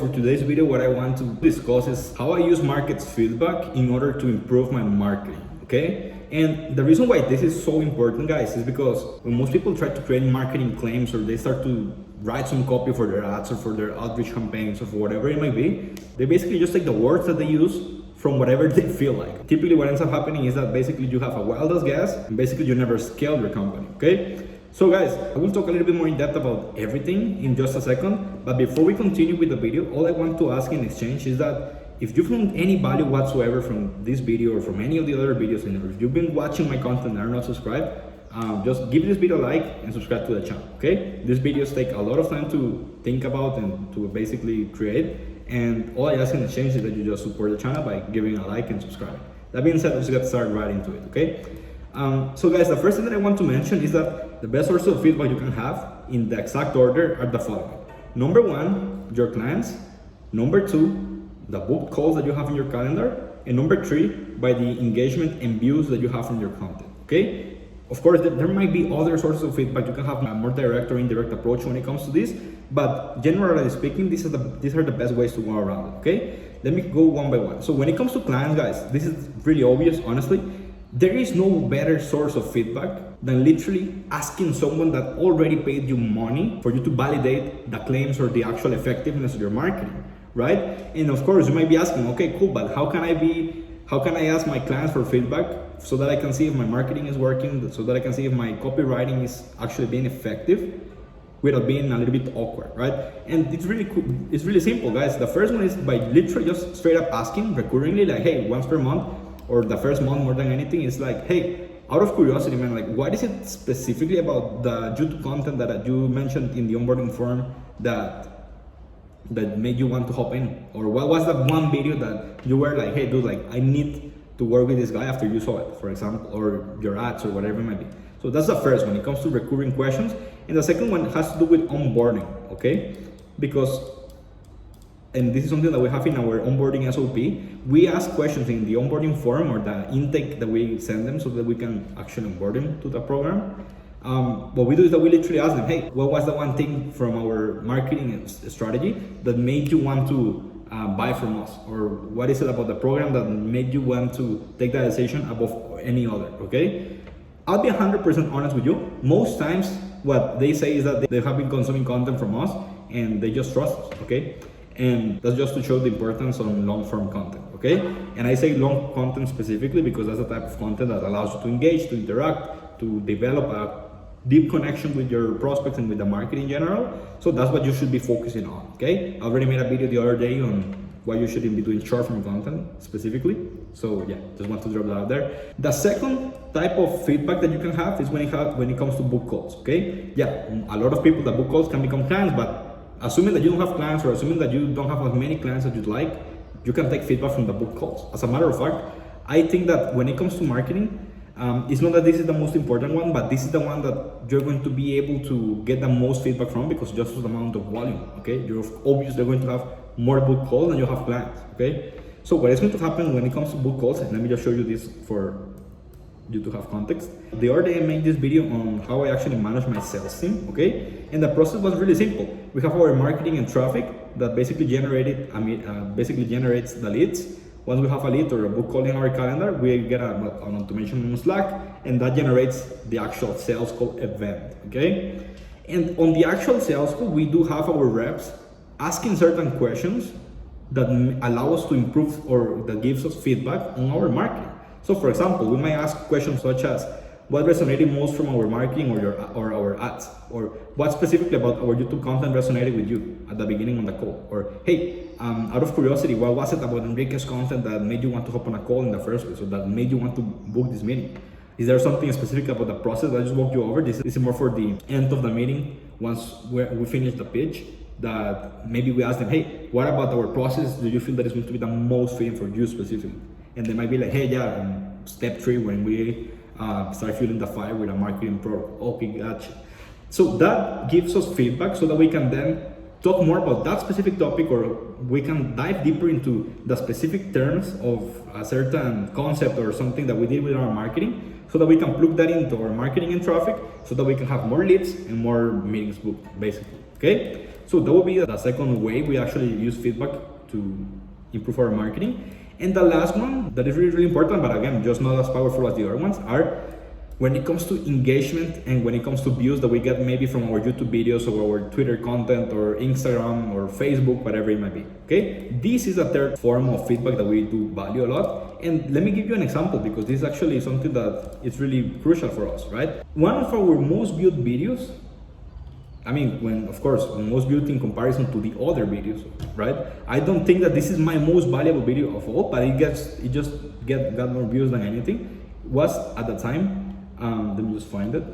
For today's video, what I want to discuss is how I use market feedback in order to improve my marketing, okay? And the reason why this is so important, guys, is because when most people try to create marketing claims or they start to write some copy for their ads or for their outreach campaigns or for whatever it might be, they basically just take the words that they use from whatever they feel like. Typically what ends up happening is that basically you have a wildest guess and basically you never scale your company, okay? So guys, I will talk a little bit more in depth about everything in just a second, but before we continue with the video, all I want to ask in exchange is that if you found any value whatsoever from this video or from any of the other videos, and if you've been watching my content and are not subscribed, just give this video a like and subscribe to the channel, okay? These videos take a lot of time to think about and to basically create, and all I ask in exchange is that you just support the channel by giving a like and subscribing. That being said, let's get started right into it, okay? So guys, the first thing that I want to mention is that the best source of feedback you can have in the exact order are the following. Number one, your clients. Number two, the booked calls that you have in your calendar. And number three, by the engagement and views that you have from your content, okay? Of course, there might be other sources of feedback. You can have a more direct or indirect approach when it comes to this, but generally speaking, these are the best ways to go around it, okay? Let me go one by one. So when it comes to clients, guys, this is really obvious, honestly. There is no better source of feedback than literally asking someone that already paid you money for you to validate the claims or the actual effectiveness of your marketing, right? And of course, you might be asking, okay, cool, but how can I ask my clients for feedback so that I can see if my marketing is working, so that I can see if my copywriting is actually being effective without being a little bit awkward, right? And it's really cool. It's really simple, guys. The first one is by literally just straight up asking recurringly, like, hey, once per month, or the first month more than anything, it's like, hey, out of curiosity, man, like, what is it specifically about the YouTube content that you mentioned in the onboarding form that made you want to hop in? Or what was the one video that you were like, hey, dude, like, I need to work with this guy after you saw it, for example, or your ads or whatever it might be. So that's the first one. It comes to recurring questions. And the second one has to do with onboarding, okay? Because, and this is something that we have in our onboarding SOP, we ask questions in the onboarding form or the intake that we send them so that we can actually onboard them to the program. What we do is that we literally ask them, hey, what was the one thing from our marketing strategy that made you want to buy from us? Or what is it about the program that made you want to take that decision above any other, okay? I'll be 100% honest with you. Most times what they say is that they have been consuming content from us and they just trust us, okay? And that's just to show the importance on long-form content, okay? And I say long content specifically because that's the type of content that allows you to engage, to interact, to develop a deep connection with your prospects and with the market in general. So that's what you should be focusing on, okay? I already made a video the other day on why you shouldn't be doing short-form content specifically. So yeah, just want to drop that out there. The second type of feedback that you can have is when it comes to book calls, okay? Yeah, a lot of people that book calls can become clients, but assuming that you don't have clients or assuming that you don't have as many clients as you'd like, you can take feedback from the book calls. As a matter of fact, I think that when it comes to marketing, it's not that this is the most important one, but this is the one that you're going to be able to get the most feedback from because just the amount of volume, okay? You're obviously going to have more book calls than you have clients, okay? So what is going to happen when it comes to book calls, and let me just show you this for you to have context. The other day I made this video on how I actually manage my sales team, okay? And the process was really simple. We have our marketing and traffic that basically generates the leads. Once we have a lead or a book call in our calendar, we get an automation on Slack, and that generates the actual sales call event, okay? And on the actual sales call, we do have our reps asking certain questions that allow us to improve or that gives us feedback on our marketing. So for example, we might ask questions such as, what resonated most from our marketing or our ads? Or what specifically about our YouTube content resonated with you at the beginning of the call? Or hey, out of curiosity, what was it about Enrique's content that made you want to hop on a call in the first place, or that made you want to book this meeting? Is there something specific about the process that I just walked you over? This is more for the end of the meeting, once we finish the pitch, that maybe we ask them, hey, what about our process do you feel that is going to be the most fitting for you specifically? And they might be like, hey, yeah, step 3 when we start fueling the fire with a marketing program. Okay, gotcha. So that gives us feedback so that we can then talk more about that specific topic, or we can dive deeper into the specific terms of a certain concept or something that we did with our marketing, so that we can plug that into our marketing and traffic, so that we can have more leads and more meetings booked, basically, okay? So that will be the second way we actually use feedback to improve our marketing. And the last one that is really, really important, but again, just not as powerful as the other ones, are when it comes to engagement and when it comes to views that we get maybe from our YouTube videos or our Twitter content or Instagram or Facebook, whatever it might be, okay? This is a third form of feedback that we do value a lot. And let me give you an example, because this is actually something that is really crucial for us, right? One of our most viewed videos, I mean, when most viewed in comparison to the other videos, right? I don't think that this is my most valuable video of all, but it just got more views than anything. Was at the time, let me just find it.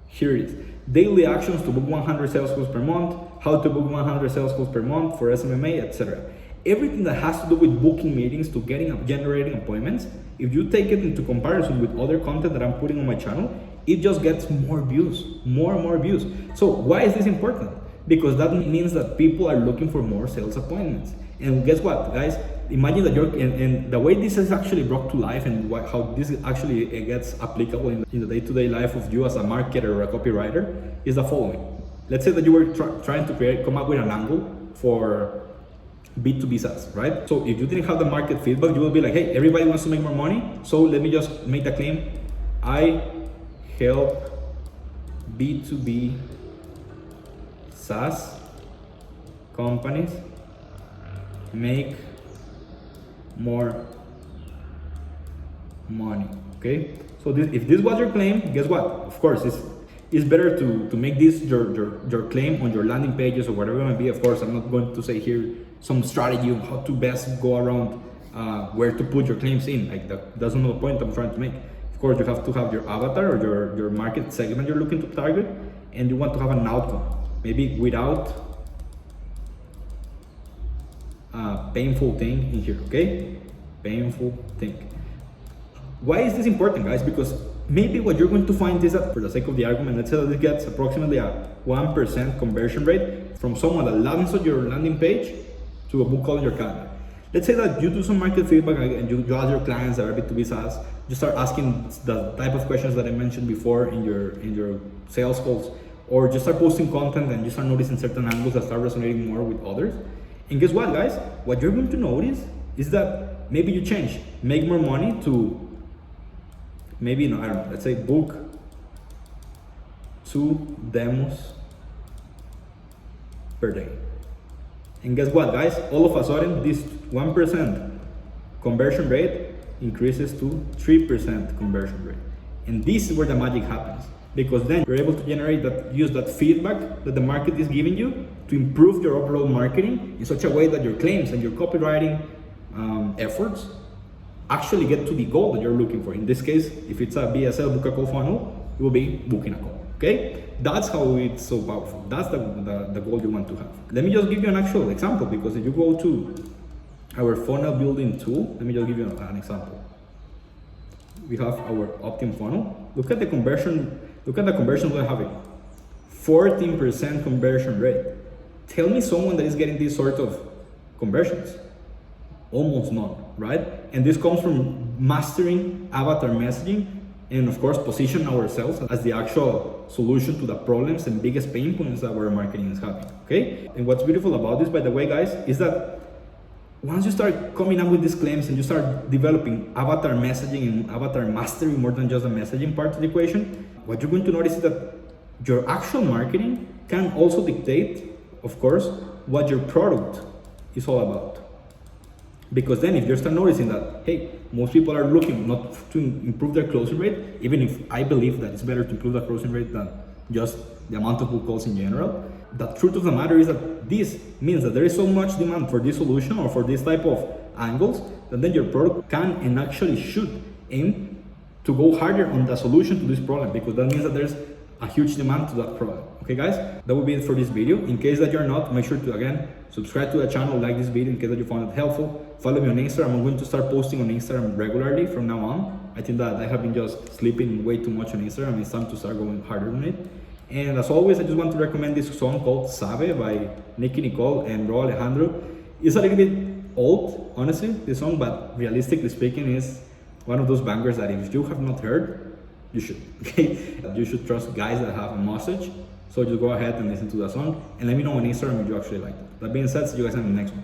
Here it is. Daily actions to book 100 sales calls per month, how to book 100 sales calls per month for SMMA, etc. Everything that has to do with booking meetings to generating appointments, if you take it into comparison with other content that I'm putting on my channel, it just gets more views, more and more views. So why is this important? Because that means that people are looking for more sales appointments. And guess what, guys? Imagine that and the way this is actually brought to life and how this actually gets applicable in the day-to-day life of you as a marketer or a copywriter is the following. Let's say that you were trying to come up with an angle for B2B SaaS, right? So if you didn't have the market feedback, you will be like, hey, everybody wants to make more money, so let me just make the claim, I help B2B SaaS companies make more money, okay? So if this was your claim, guess what? Of course, it's better to make this your claim on your landing pages or whatever it might be. Of course, I'm not going to say here some strategy on how to best go around where to put your claims in. Like that's not the point I'm trying to make. Of course, you have to have your avatar or your market segment you're looking to target, and you want to have an outcome, maybe without painful thing in here, okay? Painful thing. Why is this important, guys? Because maybe what you're going to find is that, for the sake of the argument, let's say that it gets approximately a 1% conversion rate from someone that lands on your landing page to a book call in your calendar. Let's say that you do some market feedback and you ask your clients that are B2B SaaS, you start asking the type of questions that I mentioned before in your sales calls, or just start posting content and you start noticing certain angles that start resonating more with others. And guess what, guys? What you're going to notice is that maybe you change, make more money to maybe, I don't know, let's say book 2 demos per day. And guess what, guys? All of a sudden, this 1% conversion rate increases to 3% conversion rate. And this is where the magic happens. Because then you're able to use that feedback that the market is giving you to improve your overall marketing in such a way that your claims and your copywriting efforts actually get to the goal that you're looking for. In this case, if it's a VSL book a call funnel, it will be booking a call, okay? That's how it's so powerful. That's the goal you want to have. Let me just give you an actual example, because if you go to our funnel building tool, let me just give you an example. We have our Optim funnel. Look at the conversion we're having. 14% conversion rate. Tell me someone that is getting this sort of conversions. Almost none, right? And this comes from mastering avatar messaging and, of course, position ourselves as the actual solution to the problems and biggest pain points that our marketing is having, okay? And what's beautiful about this, by the way, guys, is that once you start coming up with these claims and you start developing avatar messaging and avatar mastery more than just the messaging part of the equation, what you're going to notice is that your actual marketing can also dictate, of course, what your product is all about. Because then if you start noticing that, hey, most people are looking not to improve their closing rate, even if I believe that it's better to improve the closing rate than just the amount of book calls in general, the truth of the matter is that this means that there is so much demand for this solution or for this type of angles that then your product can and actually should aim to go harder on the solution to this problem, because that means that there's a huge demand to that problem. Okay, guys, that will be it for this video. In case that you're not, make sure to, again, subscribe to the channel, like this video in case that you found it helpful. Follow me on Instagram. I'm going to start posting on Instagram regularly from now on. I think that I have been just sleeping way too much on Instagram. It's time to start going harder on it. And as always, I just want to recommend this song called Sabe by Nicky Nicole and Ro Alejandro. It's a little bit old, honestly, this song, but realistically speaking, is one of those bangers that if you have not heard, you should, okay? You should trust guys that have a message So just go ahead and listen to that song and let me know on Instagram if you actually liked it. That being said, see you guys in the next one.